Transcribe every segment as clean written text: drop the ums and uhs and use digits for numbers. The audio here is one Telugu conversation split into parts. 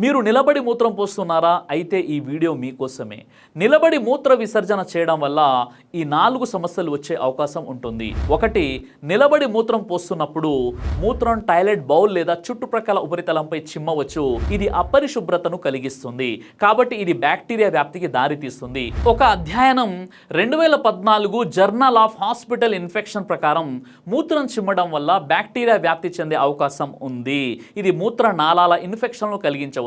మీరు నిలబడి మూత్రం పోస్తున్నారా? అయితే ఈ వీడియో మీకోసమే. నిలబడి మూత్ర విసర్జన చేయడం వల్ల ఈ 4 సమస్యలు వచ్చే అవకాశం ఉంటుంది. ఒకటి, నిలబడి మూత్రం పోస్తున్నప్పుడు మూత్రం టాయిలెట్ బౌల్ లేదా చుట్టుప్రక్కల ఉపరితలంపై చిమ్మవచ్చు. ఇది అపరిశుభ్రతను కలిగిస్తుంది. కాబట్టి ఇది బ్యాక్టీరియా వ్యాప్తికి దారితీస్తుంది. ఒక అధ్యయనం 2014 జర్నల్ ఆఫ్ హాస్పిటల్ ఇన్ఫెక్షన్ ప్రకారం మూత్రం చిమ్మడం వల్ల బ్యాక్టీరియా వ్యాప్తి చెందే అవకాశం ఉంది. ఇది మూత్ర నాళాల ఇన్ఫెక్షన్ను కలిగించవచ్చు.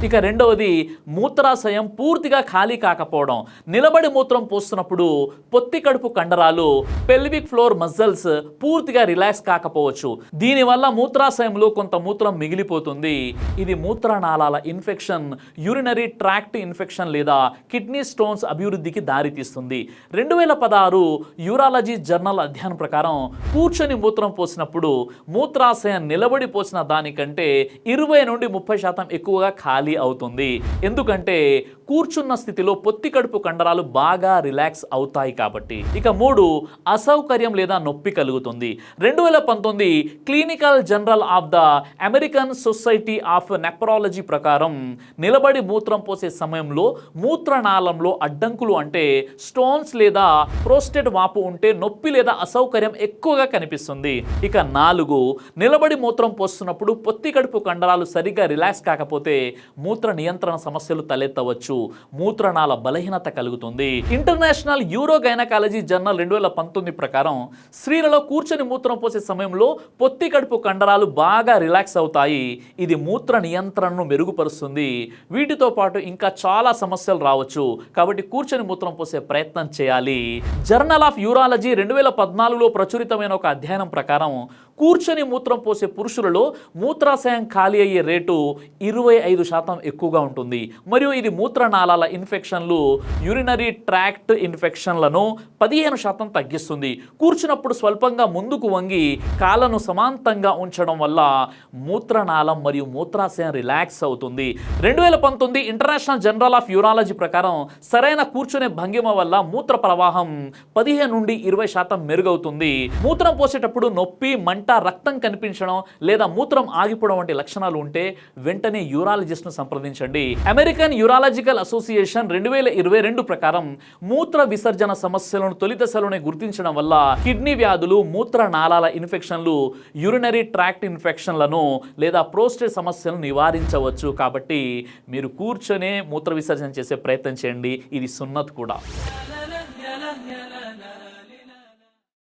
ఇక రెండవది, మూత్రాశయం పూర్తిగా ఖాళీ కాకపోవడం. నిలబడి మూత్రం పోస్తున్నప్పుడు పొత్తి కడుపు కండరాలు, పెల్విక్ ఫ్లోర్ మజిల్స్ పూర్తిగా రిలాక్స్ కాకపోవచ్చు. దీనివల్ల మూత్రాశయంలో కొంత మూత్రం మిగిలిపోతుంది. ఇది మూత్రనాళాల ఇన్ఫెక్షన్, యూరినరీ ట్రాక్ట్ ఇన్ఫెక్షన్ లేదా కిడ్నీ స్టోన్స్ అభివృద్ధికి దారితీస్తుంది. 2016 యూరాలజీ జర్నల్ అధ్యయనం ప్రకారం కూర్చొని మూత్రం పోసినప్పుడు మూత్రాశయం నిలబడి పోసిన దానికంటే 20 నుండి 30% ఎక్కువగా ఖాళీ అవుతుంది. ఎందుకంటే కూర్చున్న స్థితిలో పొత్తి కడుపు కండరాలు బాగా రిలాక్స్ అవుతాయి కాబట్టి. ఇక 3, అసౌకర్యం లేదా నొప్పి కలుగుతుంది. 2019 clinical journal of the American society of nephrology ప్రకారం నిలబడి మూత్రం పోసే సమయంలో మూత్రనాళంలో అడ్డంకులు అంటే స్టోన్స్ లేదా ప్రోస్టేట్ వాపు ఉంటే నొప్పి లేదా అసౌకర్యం ఎక్కువగా కనిపిస్తుంది. ఇక 4, నిలబడి మూత్రం పోస్తున్నప్పుడు పొత్తి కడుపు కండరాలు సరిగ్గా రిలాక్స్ కాకపోతే మూత్ర నియంత్రణ సమస్యలు తలెత్తవచ్చు. మూత్రనాళ బలహీనత కలుగుతుంది. ఇంటర్నేషనల్ యూరోగైనకాలజీ జర్నల్ 2019 ప్రకారం స్త్రీలలో కూర్చొని మూత్రం పోసే సమయంలో పొత్తి కడుపు కండరాలు బాగా రిలాక్స్ అవుతాయి. ఇది మూత్ర నియంత్రణను మెరుగుపరుస్తుంది. వీటితో పాటు ఇంకా చాలా సమస్యలు రావచ్చు. కాబట్టి కూర్చొని మూత్రం పోసే ప్రయత్నం చేయాలి. జర్నల్ ఆఫ్ యూరాలజీ 2014లో ప్రచురితమైన ఒక అధ్యయనం ప్రకారం కూర్చొని మూత్రం పోసే పురుషులలో మూత్రాశయం ఖాళీ అయ్యే రేటు 25% ఎక్కువగా ఉంటుంది. మరియు ఇది మూత్రనాళాల ఇన్ఫెక్షన్లు, యూరినరీ ట్రాక్ట్ ఇన్ఫెక్షన్లను 15% తగ్గిస్తుంది. కూర్చున్నప్పుడు స్వల్పంగా ముందుకు వంగి కాళ్ళను సమాంతంగా ఉంచడం వల్ల మూత్రనాళం మరియు మూత్రాశయం రిలాక్స్ అవుతుంది. 2019 ఇంటర్నేషనల్ జర్నల్ ఆఫ్ యూరాలజీ ప్రకారం సరైన కూర్చునే భంగిమ వల్ల మూత్ర ప్రవాహం 15 నుండి 20% మెరుగవుతుంది. మూత్రం పోసేటప్పుడు నొప్పి, మంట, రక్తం కనిపించడం లేదా మూత్రం ఆగిపోవడం వంటి లక్షణాలు ఉంటే వెంటనే యూరాలజిస్ట్ను సంప్రదించండి. అమెరికన్ యూరాలజికల్ అసోసియేషన్ 2022 ప్రకారం మూత్ర విసర్జన సమస్యలను తొలి దశలోనే గుర్తించడం వల్ల కిడ్నీ వ్యాధులు, మూత్ర నాళాల ఇన్ఫెక్షన్లు, యూరినరీ ట్రాక్ట్ ఇన్ఫెక్షన్లను లేదా ప్రోస్టేట్ సమస్యలను నివారించవచ్చు. కాబట్టి మీరు కూర్చొనే మూత్ర విసర్జన చేసే ప్రయత్నం చేయండి. ఇది సున్నత్ కూడా.